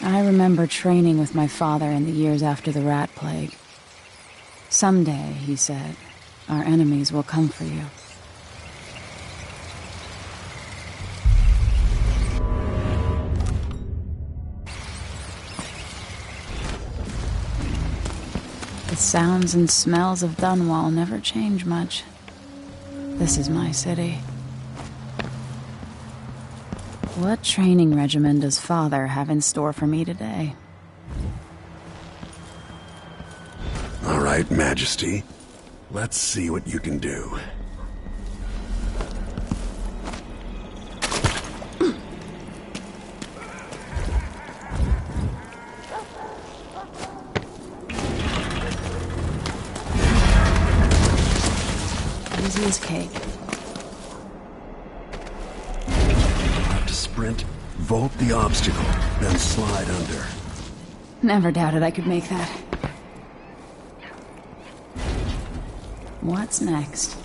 I remember training with my father in the years after the rat plague. Someday, he said, our enemies will come for you. The sounds and smells of Dunwall never change much. This is my city. What training regimen does Father have in store for me today? All right, Majesty. Let's see what you can do. Easy as cake. Sprint, vault the obstacle, then slide under. Never doubted I could make that. What's next?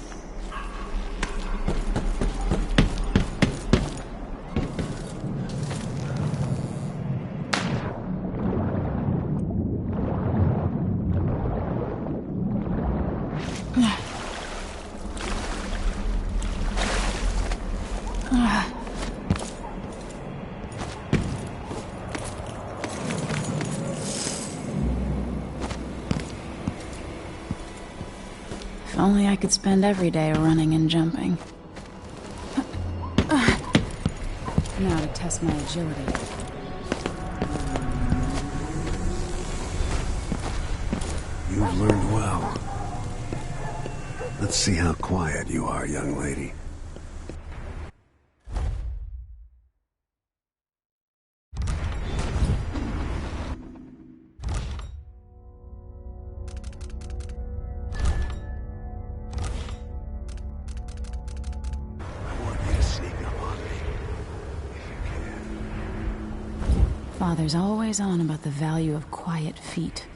If only I could spend every day running and jumping. Now to test my agility. You've learned well. Let's see how quiet you are, young lady. Father's always on about the value of quiet feet.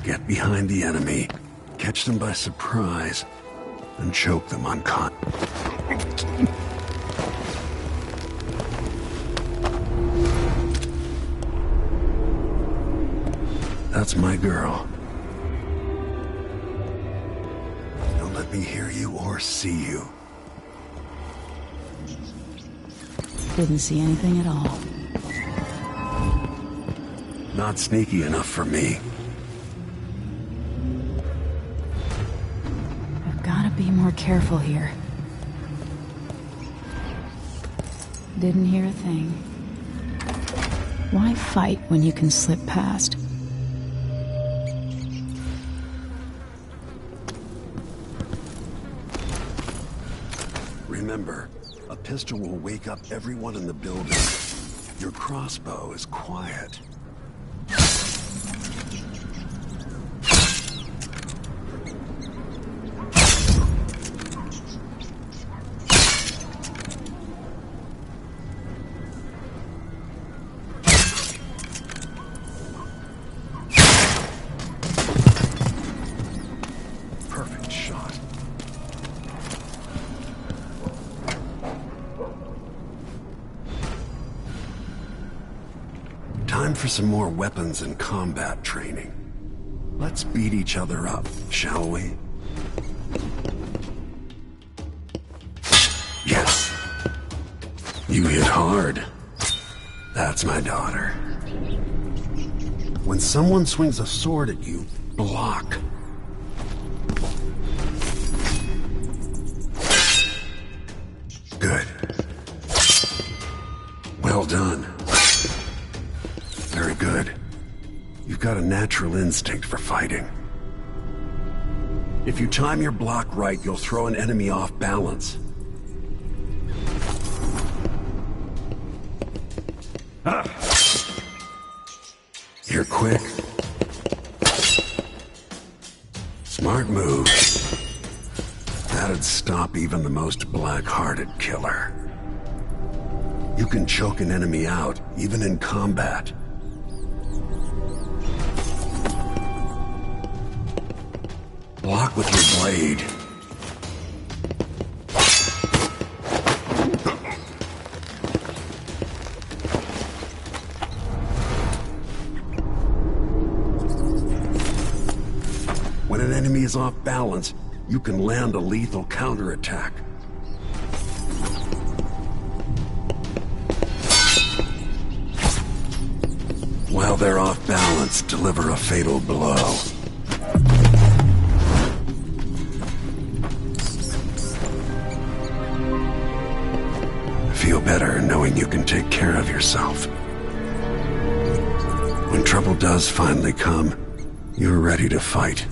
Get behind the enemy, catch them by surprise, and choke them unconscious. That's my girl. Don't let me hear you or see you. Didn't see anything at all. Not sneaky enough for me. I've gotta be more careful here. Didn't hear a thing. Why fight when you can slip past? Remember, a pistol will wake up everyone in the building. Your crossbow is quiet. Perfect shot. Time for some more weapons and combat training. Let's beat each other up, shall we? Yes. You hit hard. That's my daughter. When someone swings a sword at you, block. Good. Well done. Very good. You've got a natural instinct for fighting. If you time your block right, you'll throw an enemy off balance. You're quick. Smart move. That'd stop even the most black-hearted killer. You can choke an enemy out, even in combat. Block with your blade. When an enemy is off balance, you can land a lethal counterattack. While they're off balance, deliver a fatal blow. Feel better knowing you can take care of yourself. When trouble does finally come, you're ready to fight.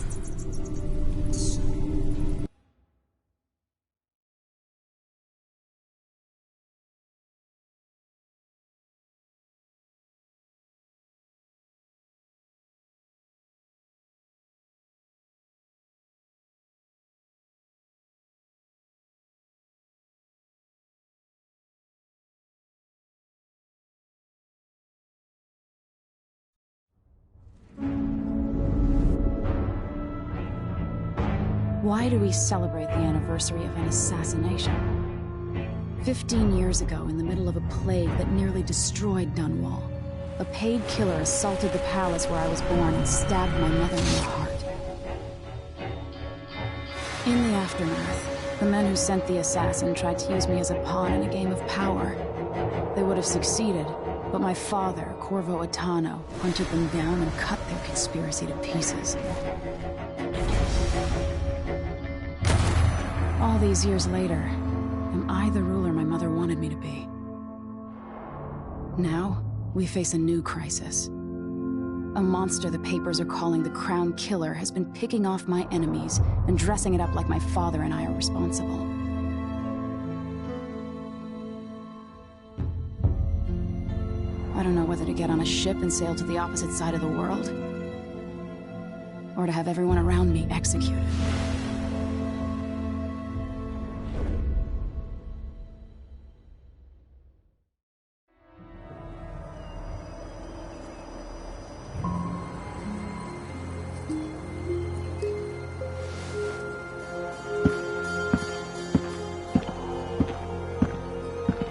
Why do we celebrate the anniversary of an assassination? 15 years ago, in the middle of a plague that nearly destroyed Dunwall, a paid killer assaulted the palace where I was born and stabbed my mother in the heart. In the aftermath, the men who sent the assassin tried to use me as a pawn in a game of power. They would have succeeded, but my father, Corvo Atano, hunted them down and cut their conspiracy to pieces. All these years later, am I the ruler my mother wanted me to be? Now, we face a new crisis. A monster the papers are calling the Crown Killer has been picking off my enemies and dressing it up like my father and I are responsible. I don't know whether to get on a ship and sail to the opposite side of the world, or to have everyone around me executed.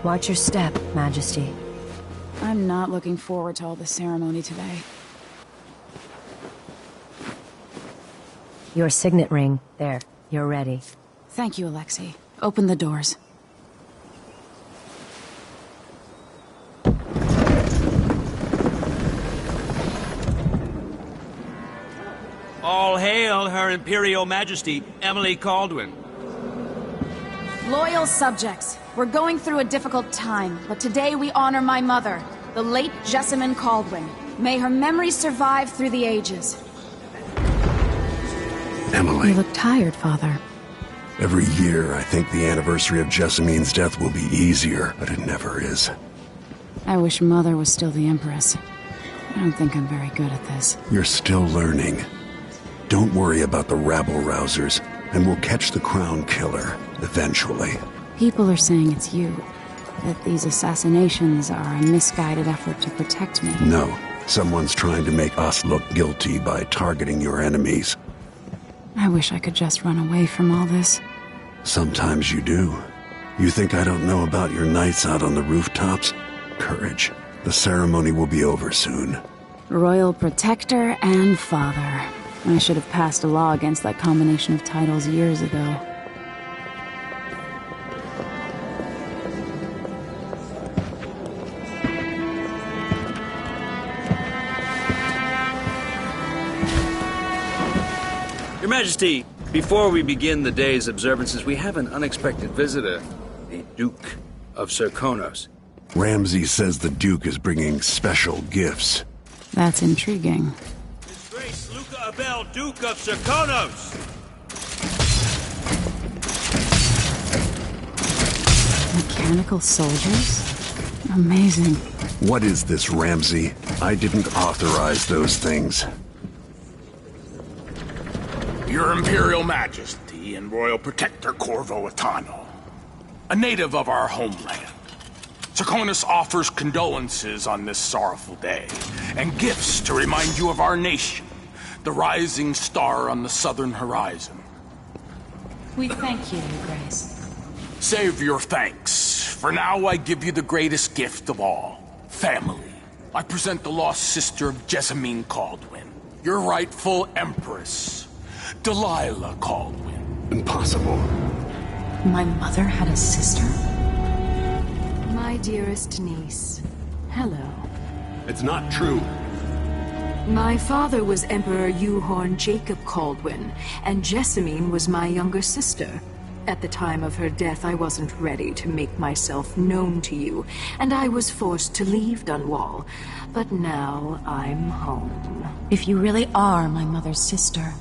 Watch your step, Majesty. I'm not looking forward to all the ceremony today. Your signet ring. There. You're ready. Thank you, Alexei. Open the doors. All hail Her Imperial Majesty, Emily Caldwin. Loyal subjects, we're going through a difficult time, but today we honor my mother, the late Jessamine Caldwin. May her memory survive through the ages. Emily. You look tired, Father. Every year, I think the anniversary of Jessamine's death will be easier, but it never is. I wish Mother was still the Empress. I don't think I'm very good at this. You're still learning. Don't worry about the rabble-rousers, and we'll catch the Crown Killer, eventually. People are saying it's you. That these assassinations are a misguided effort to protect me. No. Someone's trying to make us look guilty by targeting your enemies. I wish I could just run away from all this. Sometimes you do. You think I don't know about your nights out on the rooftops? Courage. The ceremony will be over soon. Royal Protector and Father. I should have passed a law against that combination of titles years ago. Your Majesty, before we begin the day's observances, we have an unexpected visitor, the Duke of Serkonos. Ramsay says the Duke is bringing special gifts. That's intriguing. His Grace Luca Abel, Duke of Serkonos! Mechanical soldiers? Amazing. What is this, Ramsey? I didn't authorize those things. Your Imperial Majesty and Royal Protector Corvo Attano, a native of our homeland. Serkonos offers condolences on this sorrowful day, and gifts to remind you of our nation, the rising star on the southern horizon. We thank you, Your Grace. Save your thanks. For now, I give you the greatest gift of all, family. I present the lost sister of Jessamine Caldwin, your rightful empress, Delilah Caldwin. Impossible. My mother had a sister? My dearest niece, hello. It's not true. My father was Emperor Euhorn Jacob Caldwin, and Jessamine was my younger sister. At the time of her death, I wasn't ready to make myself known to you, and I was forced to leave Dunwall. But now I'm home. If you really are my mother's sister,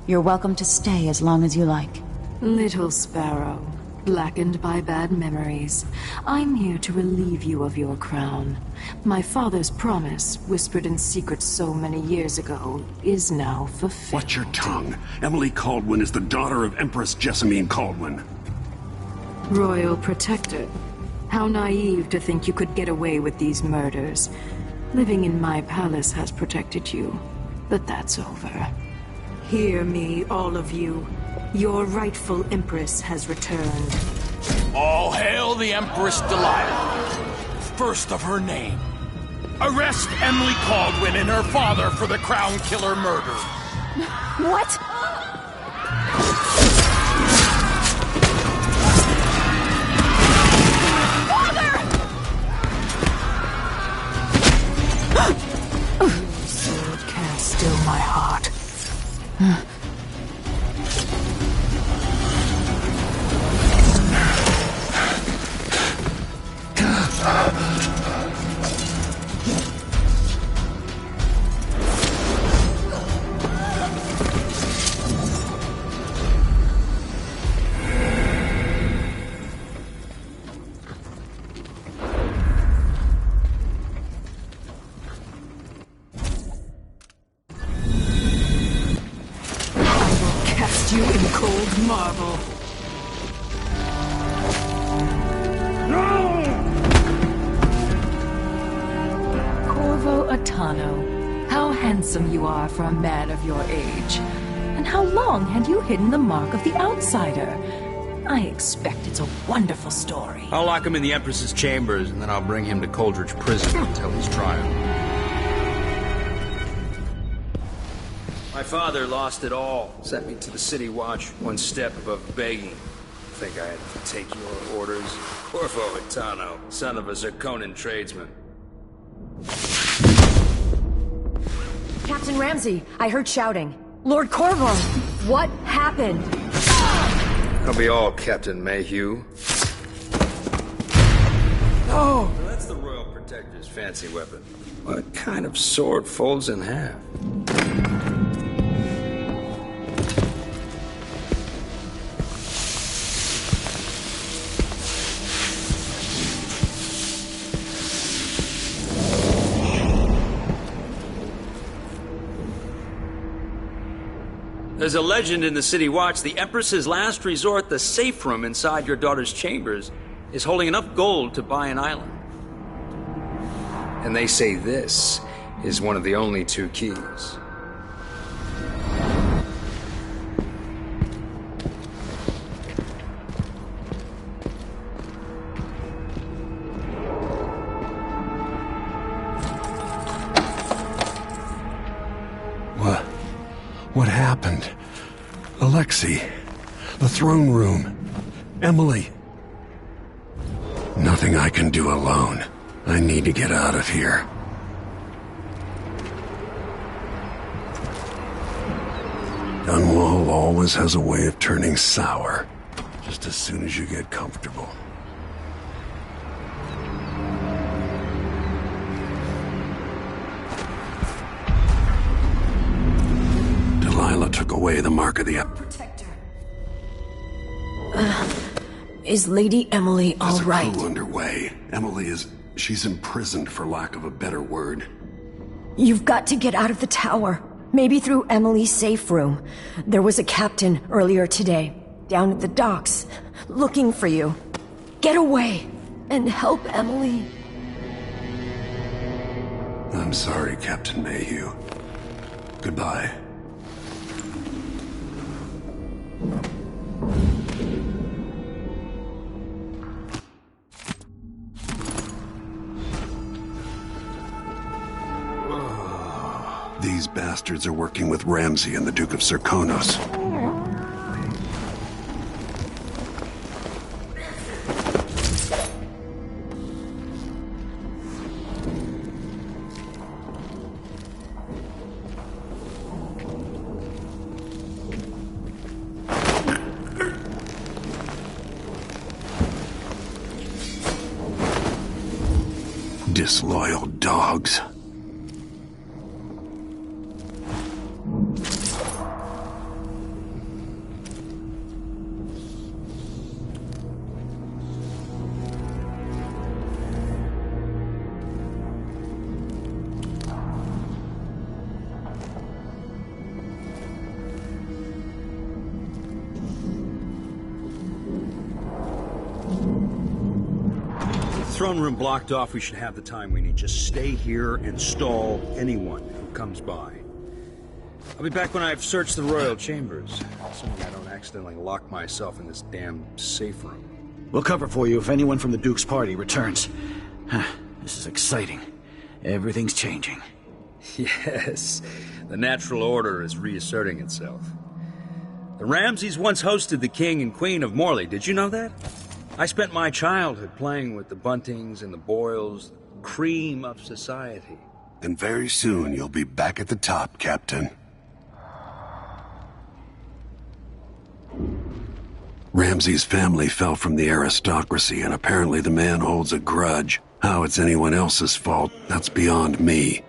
you're welcome to stay as long as you like. Little Sparrow, blackened by bad memories, I'm here to relieve you of your crown. My father's promise, whispered in secret so many years ago, is now fulfilled. Watch your tongue. Emily Caldwin is the daughter of Empress Jessamine Caldwin. Royal Protector, how naive to think you could get away with these murders. Living in my palace has protected you, but that's over. Hear me, all of you. Your rightful Empress has returned. All hail the Empress Delilah, first of her name. Arrest Emily Caldwin and her father for the Crown Killer murder. What? Sword can't still my heart. You in cold marble. Corvo Attano, how handsome you are for a man of your age. And how long had you hidden the mark of the outsider? I expect it's a wonderful story. I'll lock him in the Empress's chambers, and then I'll bring him to Coldridge Prison until his trial. My father lost it all. Sent me to the City Watch, one step above begging. Think I had to take your orders? Corvo Attano, son of a Zirconan tradesman. Captain Ramsey, I heard shouting. Lord Corvo, what happened? I'll be all, Captain Mayhew. Oh! That's the Royal Protector's fancy weapon. What kind of sword folds in half? There's a legend in the City Watch. The Empress's last resort, the safe room inside your daughter's chambers, is holding enough gold to buy an island. And they say this is one of the only two keys. What happened? Alexei, the throne room, Emily. Nothing I can do alone. I need to get out of here. Dunwall always has a way of turning sour, just as soon as you get comfortable. Delilah took away the mark of the Protector. Is Lady Emily all There's a right? coup underway. She's imprisoned for lack of a better word. You've got to get out of the tower. Maybe through Emily's safe room. There was a captain earlier today, down at the docks, looking for you. Get away and help Emily. I'm sorry, Captain Mayhew. Goodbye. These bastards are working with Ramsay and the Duke of Serkonos. Disloyal dogs. Throne room blocked off. We should have the time we need. Just stay here and stall anyone who comes by. I'll be back when I've searched the royal chambers. Assuming I don't accidentally lock myself in this damn safe room. We'll cover for you if anyone from the Duke's party returns. This is exciting. Everything's changing. Yes, the natural order is reasserting itself. The Ramsays once hosted the King and Queen of Morley. Did you know that? I spent my childhood playing with the Buntings and the Boyles, cream of society. And very soon you'll be back at the top, Captain. Ramsay's family fell from the aristocracy, and apparently the man holds a grudge. How it's anyone else's fault, that's beyond me.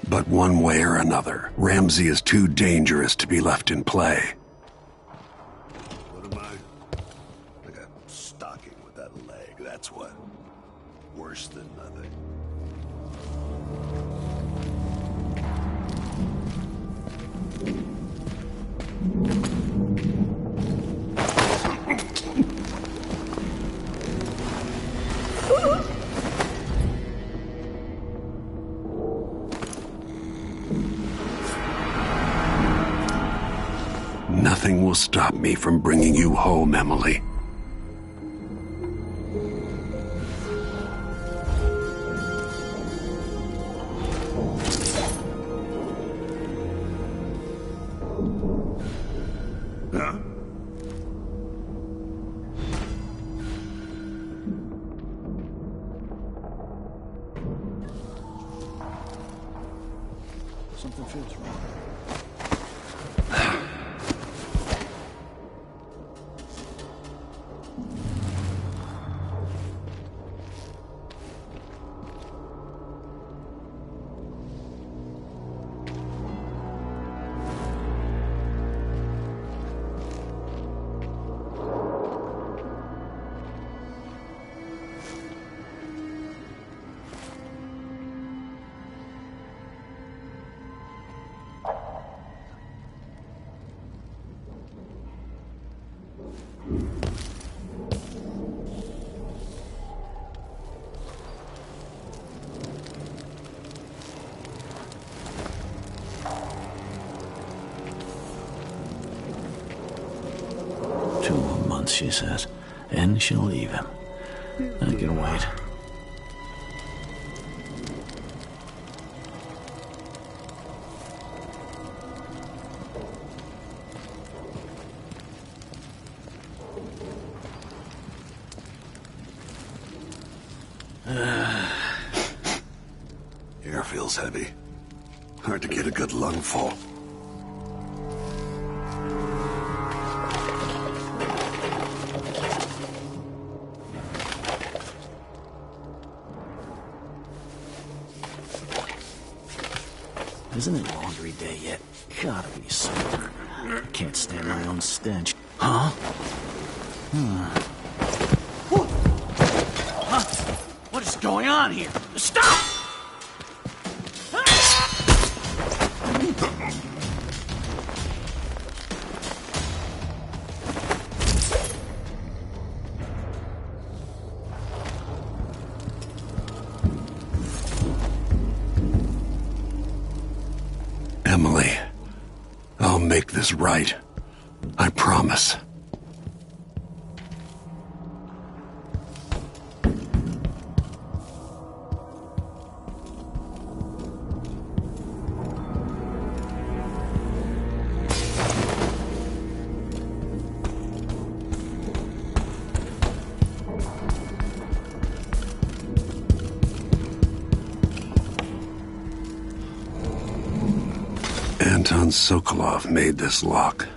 But one way or another, Ramsay is too dangerous to be left in play. What am I? Like a stocking with that leg, that's what. Worse than nothing. Nothing will stop me from bringing you home, Emily. Huh? Something feels wrong. She says, and she'll leave him. I can wait. Air feels heavy. Hard to get a good lungful. Isn't it laundry day yet? Gotta be soon. I can't stand my own stench. Huh? going on here? Stop! Emily, I'll make this right. I promise. Anton Sokolov made this lock.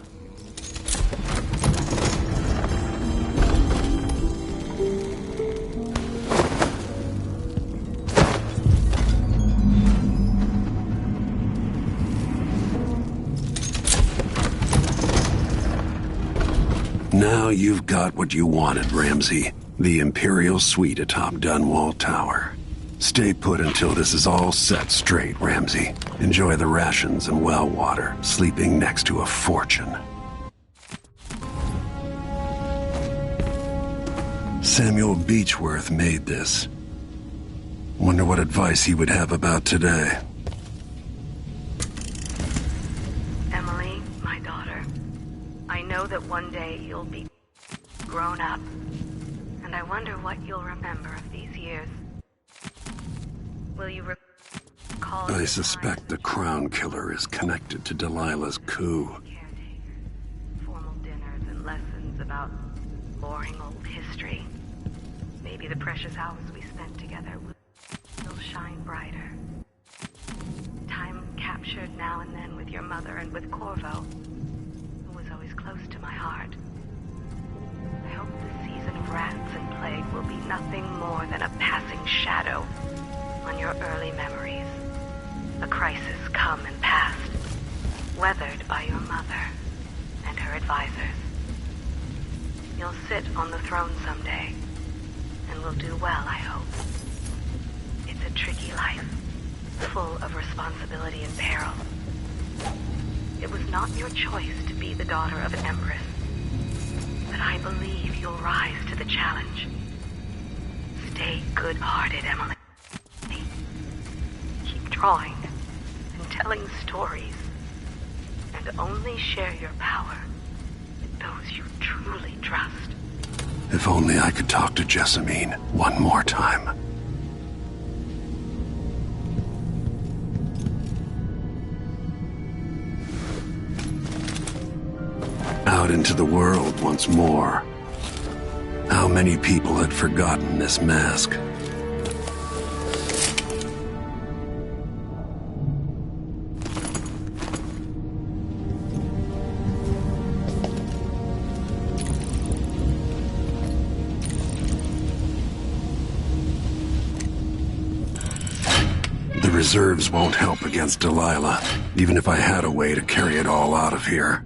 Now you've got what you wanted, Ramsey. The Imperial Suite atop Dunwall Tower. Stay put until this is all set straight, Ramsey. Enjoy the rations and well water, sleeping next to a fortune. Samuel Beechworth made this. Wonder what advice he would have about today. Emily, my daughter, I know that one day you'll be grown up, and I wonder what you'll remember of these years. Will you recall... I suspect the Crown Killer is connected to Delilah's coup. Formal dinners and lessons about boring old history. Maybe the precious hours we spent together will shine brighter. Time captured now and then with your mother and with Corvo, who was always close to my heart. I hope this season of rats and plague will be nothing more than a passing shadow on your early memories. A crisis come and passed, weathered by your mother and her advisors. You'll sit on the throne someday, and will do well, I hope. It's a tricky life, full of responsibility and peril. It was not your choice to be the daughter of an empress, but I believe you'll rise to the challenge. Stay good-hearted, Emily. Keep drawing and telling stories, and only share your power with those you truly trust. If only I could talk to Jessamine one more time. Out into the world once more. How many people had forgotten this mask? The reserves won't help against Delilah, even if I had a way to carry it all out of here.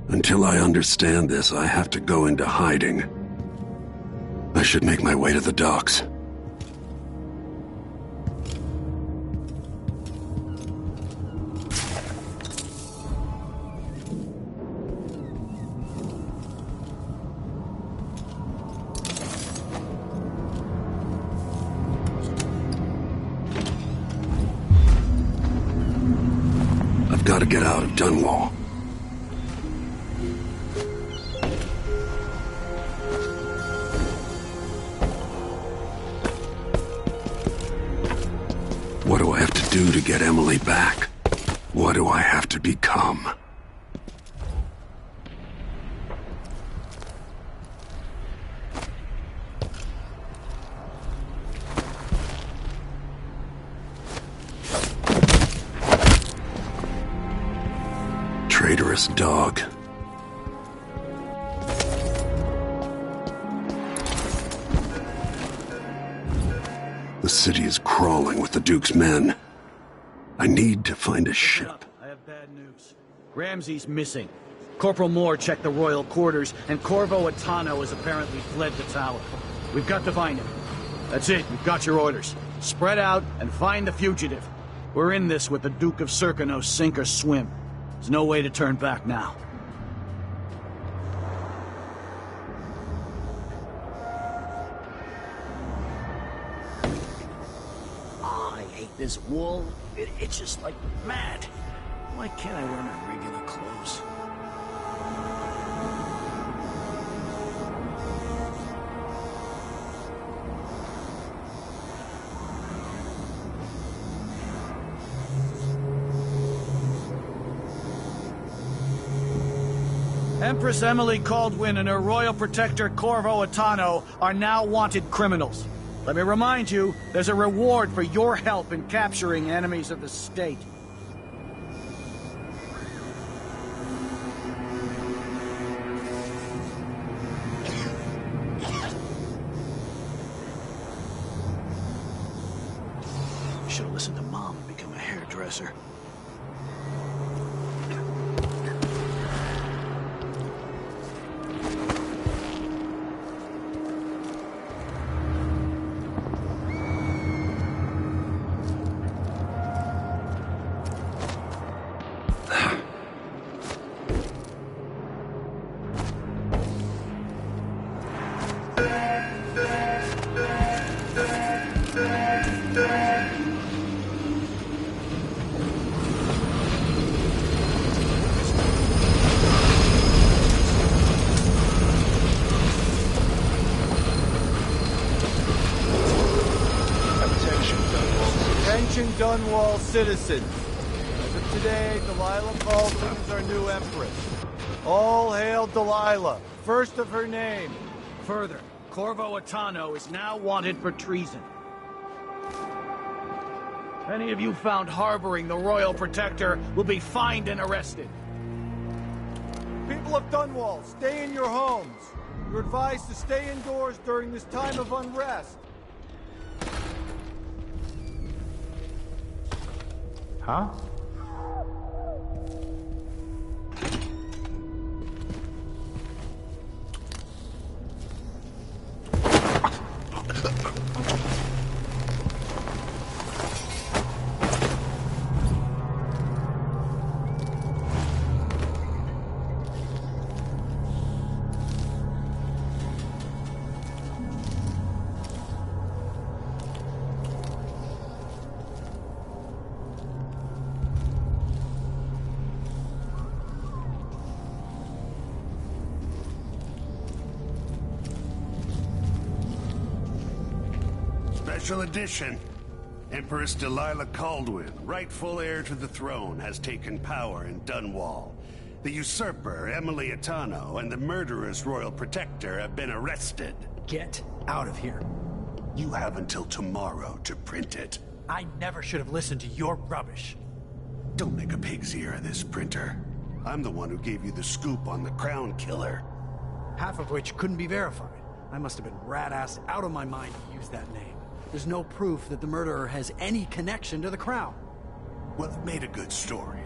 Until I understand this, I have to go into hiding. I should make my way to the docks. I've got to get out of Dunwall. do to get Emily back? What do I have to become? Traitorous dog. The city is crawling with the Duke's men. I need to find a ship. I have bad news. Ramsey's missing. Corporal Moore checked the royal quarters, and Corvo Atano has apparently fled the tower. We've got to find him. That's it, we've got your orders. Spread out and find the fugitive. We're in this with the Duke of Serkino, sink or swim. There's no way to turn back now. Oh, I hate this wool. It itches like mad. Why can't I wear my regular clothes? Empress Emily Caldwin and her royal protector Corvo Atano are now wanted criminals. Let me remind you, there's a reward for your help in capturing enemies of the state. Should have listened to Mom and become a hairdresser. Attention Dunwall citizens. As of today, Delilah Caldwin is our new empress. All hail Delilah, first of her name. Further, Corvo Atano is now wanted for treason. Any of you found harboring the royal protector will be fined and arrested. People of Dunwall, stay in your homes. You're advised to stay indoors during this time of unrest. Huh? Special edition. Empress Delilah Caldwin, rightful heir to the throne, has taken power in Dunwall. The usurper, Emily Atano, and the murderous royal protector have been arrested. Get out of here. You have until tomorrow to print it. I never should have listened to your rubbish. Don't make a pig's ear of this, printer. I'm the one who gave you the scoop on the Crown Killer. Half of which couldn't be verified. I must have been rat-assed out of my mind to use that name. There's no proof that the murderer has any connection to the Crown. Well, it made a good story.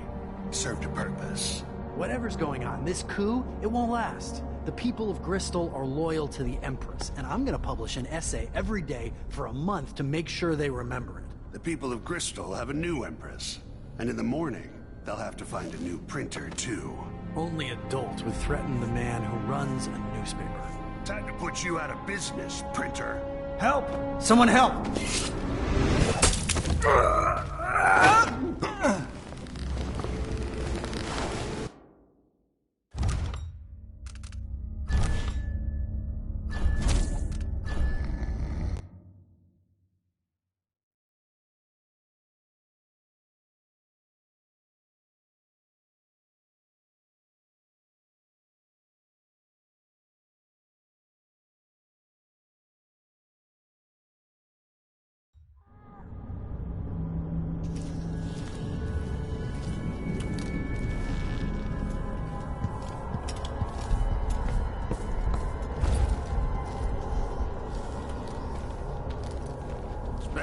Served a purpose. Whatever's going on, this coup, it won't last. The people of Bristol are loyal to the Empress, and I'm gonna publish an essay every day for a month to make sure they remember it. The people of Bristol have a new Empress. And in the morning, they'll have to find a new printer, too. Only adults would threaten the man who runs a newspaper. Time to put you out of business, printer. Help! Someone help!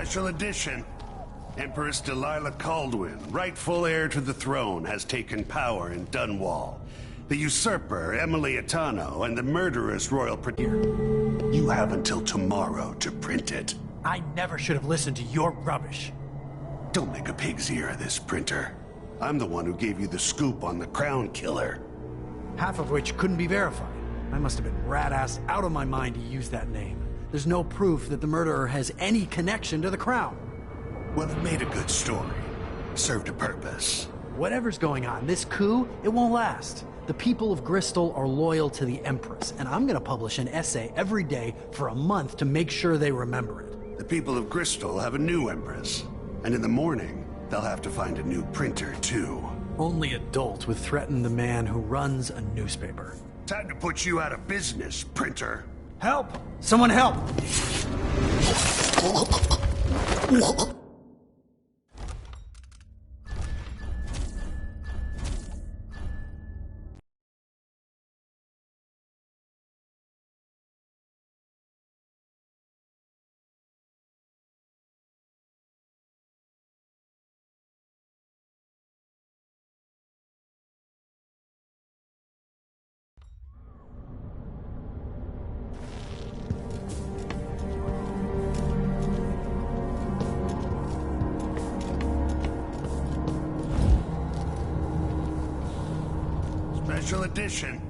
Special edition. Empress Delilah Caldwin, rightful heir to the throne, has taken power in Dunwall. The usurper, Emily Atano, and the murderous royal protector. You have until tomorrow to print it. I never should have listened to your rubbish. Don't make a pig's ear of this, printer. I'm the one who gave you the scoop on the Crown Killer. Half of which couldn't be verified. I must have been rat-ass out of my mind to use that name. There's no proof that the murderer has any connection to the Crown. Well, it made a good story. Served a purpose. Whatever's going on, this coup, it won't last. The people of Bristol are loyal to the Empress, and I'm gonna publish an essay every day for a month to make sure they remember it. The people of Bristol have a new Empress. And in the morning, they'll have to find a new printer, too. Only adults would threaten the man who runs a newspaper. Time to put you out of business, printer. Help! Someone help! Special edition.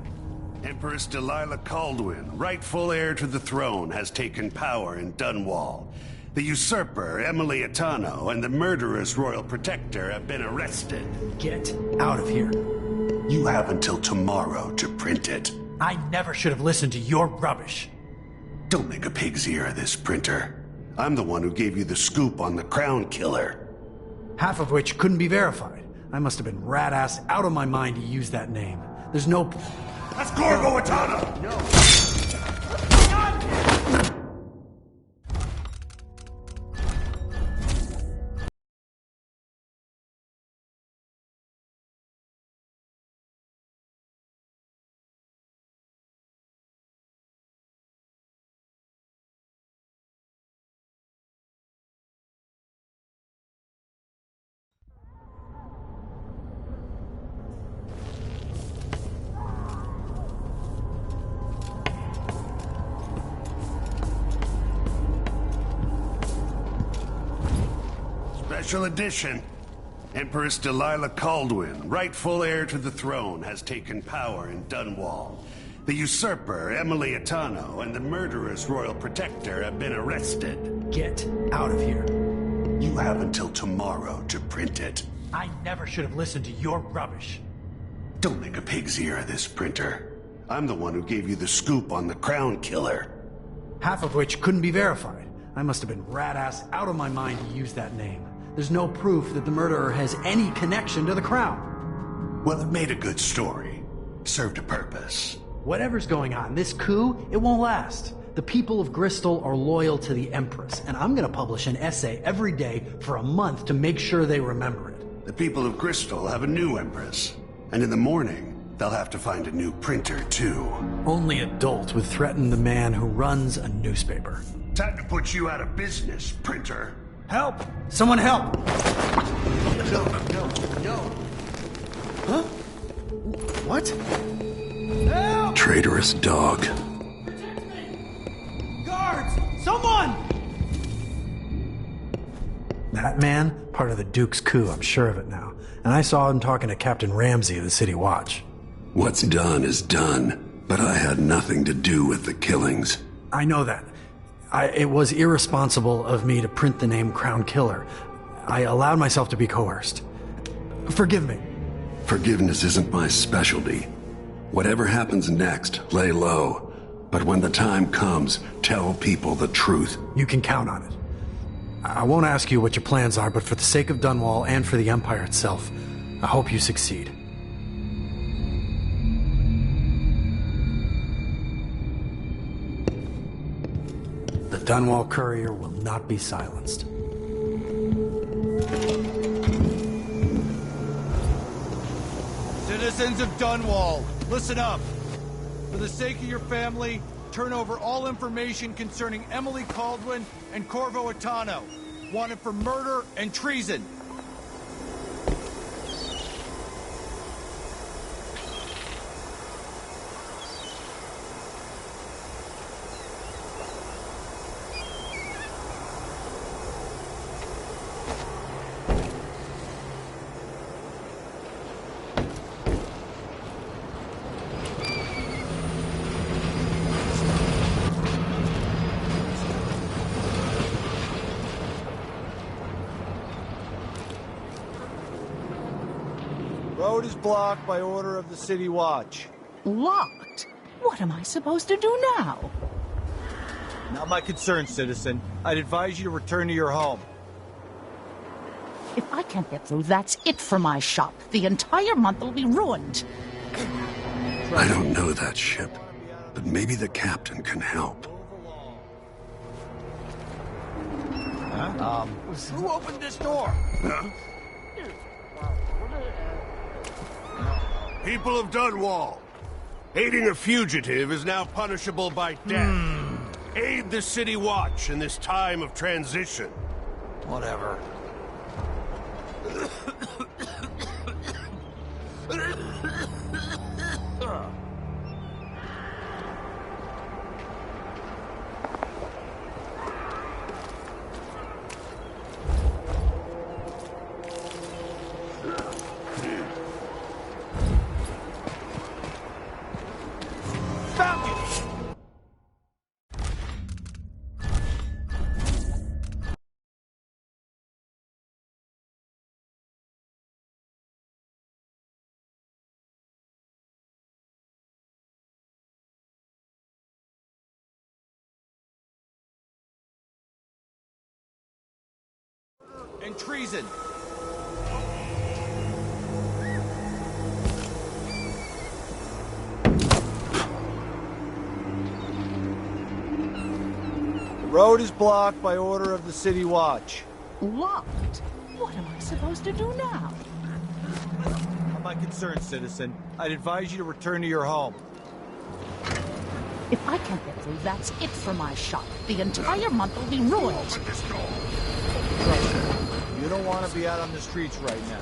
Empress Delilah Caldwin, rightful heir to the throne, has taken power in Dunwall. The usurper, Emily Atano, and the murderous royal protector have been arrested. Get out of here. You have until tomorrow to print it. I never should have listened to your rubbish. Don't make a pig's ear of this, printer. I'm the one who gave you the scoop on the Crown Killer. Half of which couldn't be verified. I must have been rat-ass out of my mind to use that name. There's no... That's Corvo Atano! No. Special edition. Empress Delilah Caldwin, rightful heir to the throne, has taken power in Dunwall. The usurper, Emily Atano, and the murderous royal protector have been arrested. Get out of here. You have until tomorrow to print it. I never should have listened to your rubbish. Don't make a pig's ear of this, printer. I'm the one who gave you the scoop on the Crown Killer. Half of which couldn't be verified. I must have been rat-ass out of my mind to use that name. There's no proof that the murderer has any connection to the Crown. Well, it made a good story. Served a purpose. Whatever's going on, this coup, it won't last. The people of Bristol are loyal to the Empress, and I'm gonna publish an essay every day for a month to make sure they remember it. The people of Bristol have a new Empress. And in the morning, they'll have to find a new printer, too. Only adults would threaten the man who runs a newspaper. Time to put you out of business, printer. Help! Someone help! No. Huh? What? Help! Traitorous dog. Guards! Someone! That man, part of the Duke's coup, I'm sure of it now. And I saw him talking to Captain Ramsey of the City Watch. What's done is done, but I had nothing to do with the killings. I know that. It was irresponsible of me to print the name Crown Killer. I allowed myself to be coerced. Forgive me. Forgiveness isn't my specialty. Whatever happens next, lay low. But when the time comes, tell people the truth. You can count on it. I won't ask you what your plans are, but for the sake of Dunwall and for the Empire itself, I hope you succeed. The Dunwall Courier will not be silenced. Citizens of Dunwall, listen up. For the sake of your family, turn over all information concerning Emily Caldwin and Corvo Atano. wanted for murder and treason. Road is blocked by order of the City Watch. Locked? What am I supposed to do now? Not my concern, citizen. I'd advise you to return to your home. If I can't get through, that's it for my shop. The entire month will be ruined. I don't know that ship, but maybe the captain can help. Who opened this door? People of Dunwall, aiding a fugitive is now punishable by death. Aid the City Watch in this time of transition. Whatever. And treason. The road is blocked by order of the City Watch. Locked? What am I supposed to do now? Not my concern, citizen. I'd advise you to return to your home. If I can't get through, that's it for my shop. The entire month will be ruined. You don't want to be out on the streets right now.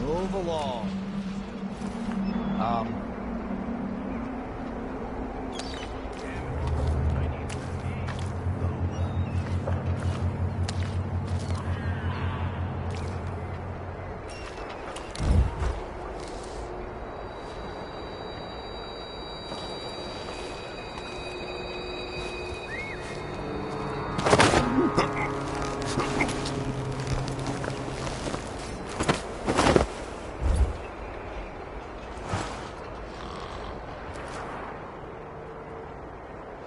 Move along.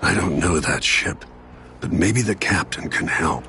I don't know that ship, but maybe the captain can help.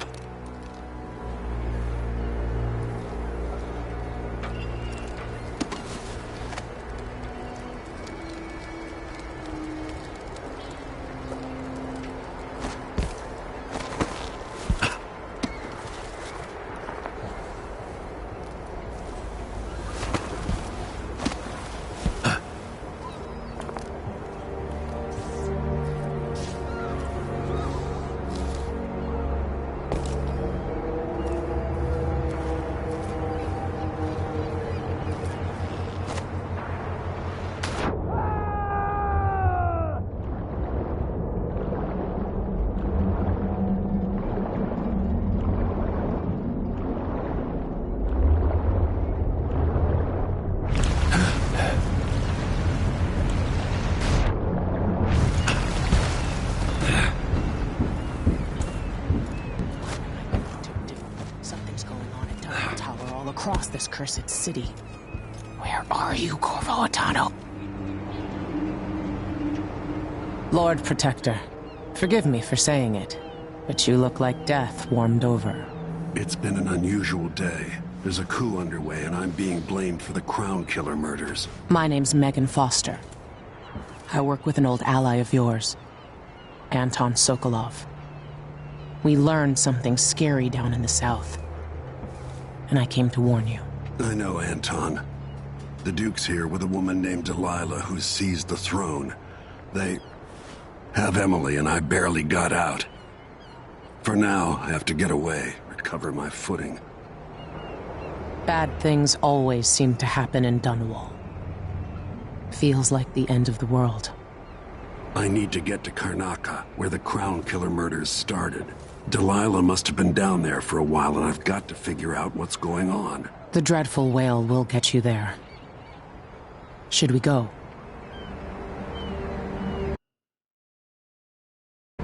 Across this cursed city. Where are you, Corvo Attano? Lord Protector, forgive me for saying it, but you look like death warmed over. It's been an unusual day. There's a coup underway and I'm being blamed for the Crown Killer murders. My name's Megan Foster. I work with an old ally of yours, Anton Sokolov. We learned something scary down in the south, and I came to warn you. I know Anton. The Duke's here with a woman named Delilah who's seized the throne. They have Emily and I barely got out. For now, I have to get away, recover my footing. Bad things always seem to happen in Dunwall. Feels like the end of the world. I need to get to Karnaca, where the Crown Killer murders started. Delilah must have been down there for a while, and I've got to figure out what's going on. The dreadful whale will get you there. Should we go?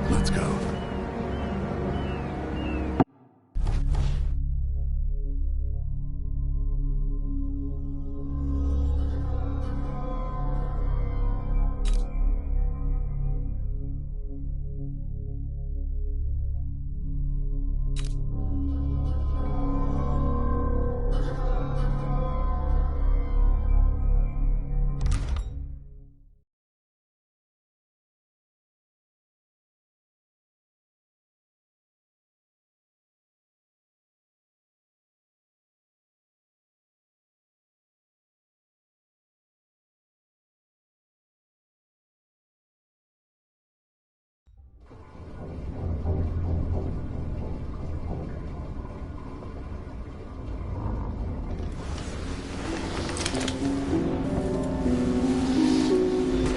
Let's go.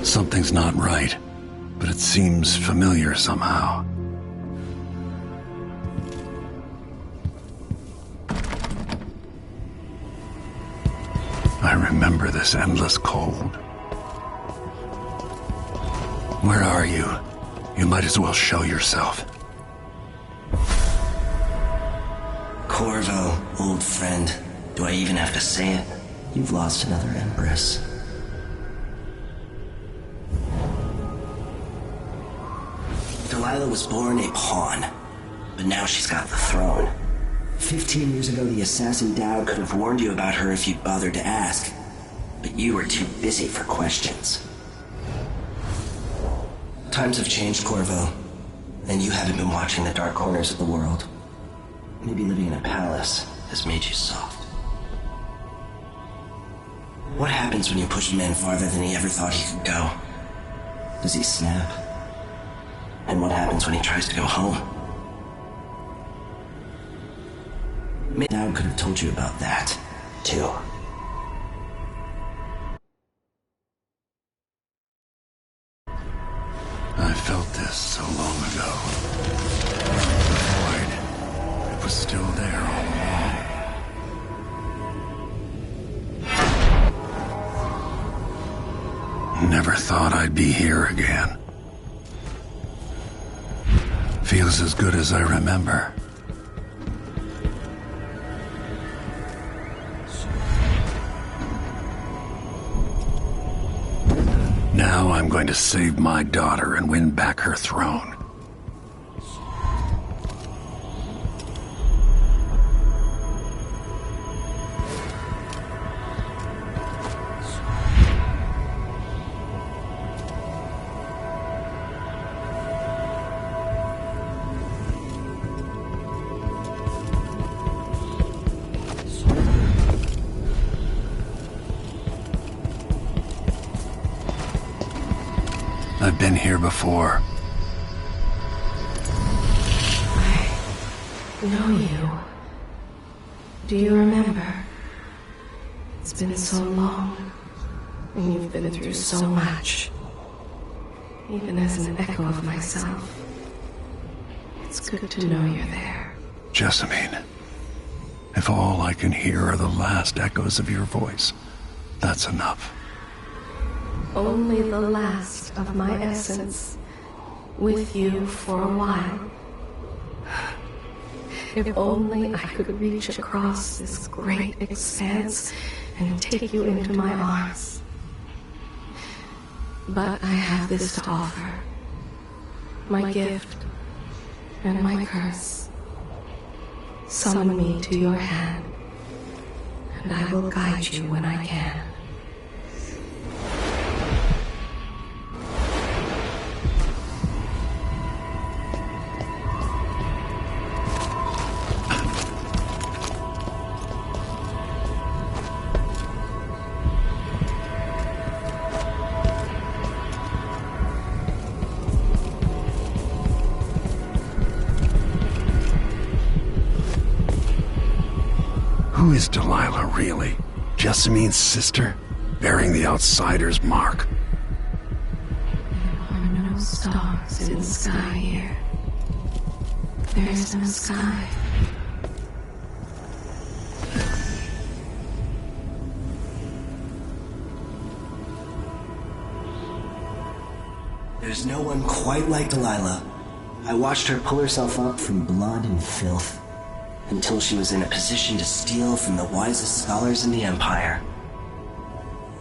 Something's not right, but it seems familiar somehow. I remember this endless cold. Where are you? You might as well show yourself. Corvo, old friend. Do I even have to say it? You've lost another Empress. Delilah was born a pawn, but now she's got the throne. 15 years ago, the assassin Dowd could have warned you about her if you'd bothered to ask, but you were too busy for questions. Times have changed, Corvo, and you haven't been watching the dark corners of the world. Maybe living in a palace has made you soft. What happens when you push a man farther than he ever thought he could go? Does he snap? And what happens when he tries to go home? Maybe Dowd could have told you about that, too. I felt this so long ago. The void. It was still there all along. Never thought I'd be here again. Feels as good as I remember. Now I'm going to save my daughter and win back her throne. I've been here before. I know you. Do you remember? It's been so long, and you've been through so much. Even as an echo of myself, it's good to know you're there. Jessamine, if all I can hear are the last echoes of your voice, that's enough. Only the last of my essence, with you for a while. If only I could reach across this great expanse and take you into my arms. But I have this to offer. My gift and my curse. Summon me to your hand, and I will guide you when I can. Who is Delilah, really? Jessamine's sister? Bearing the outsider's mark? There are no stars in the sky here. There is no sky. There's no one quite like Delilah. I watched her pull herself up from blood and filth, until she was in a position to steal from the wisest scholars in the Empire.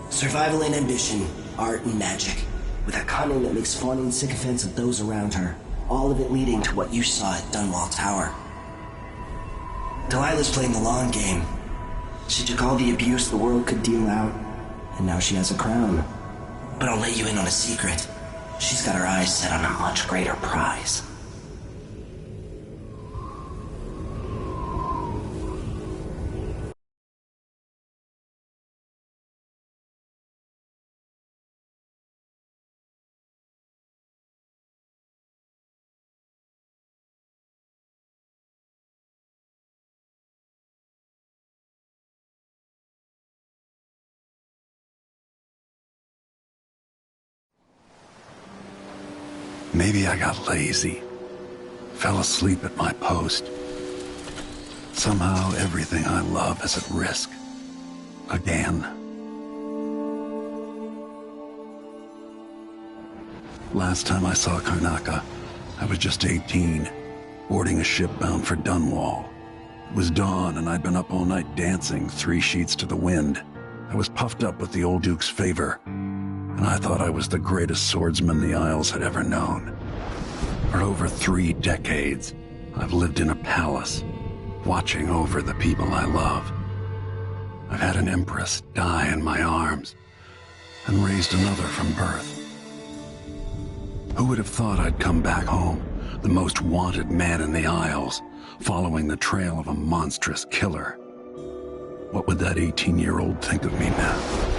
Survival and ambition, art and magic, with a cunning that makes fawning sycophants of those around her, all of it leading to what you saw at Dunwall Tower. Delilah's playing the long game. She took all the abuse the world could deal out, and now she has a crown. But I'll let you in on a secret. She's got her eyes set on a much greater prize. Maybe I got lazy. Fell asleep at my post. Somehow everything I love is at risk. Again. Last time I saw Karnaca, I was just 18, boarding a ship bound for Dunwall. It was dawn and I'd been up all night dancing 3 sheets to the wind. I was puffed up with the old Duke's favor, and I thought I was the greatest swordsman the Isles had ever known. For over 3 decades, I've lived in a palace, watching over the people I love. I've had an empress die in my arms, and raised another from birth. Who would have thought I'd come back home, the most wanted man in the Isles, following the trail of a monstrous killer? What would that 18-year-old think of me now?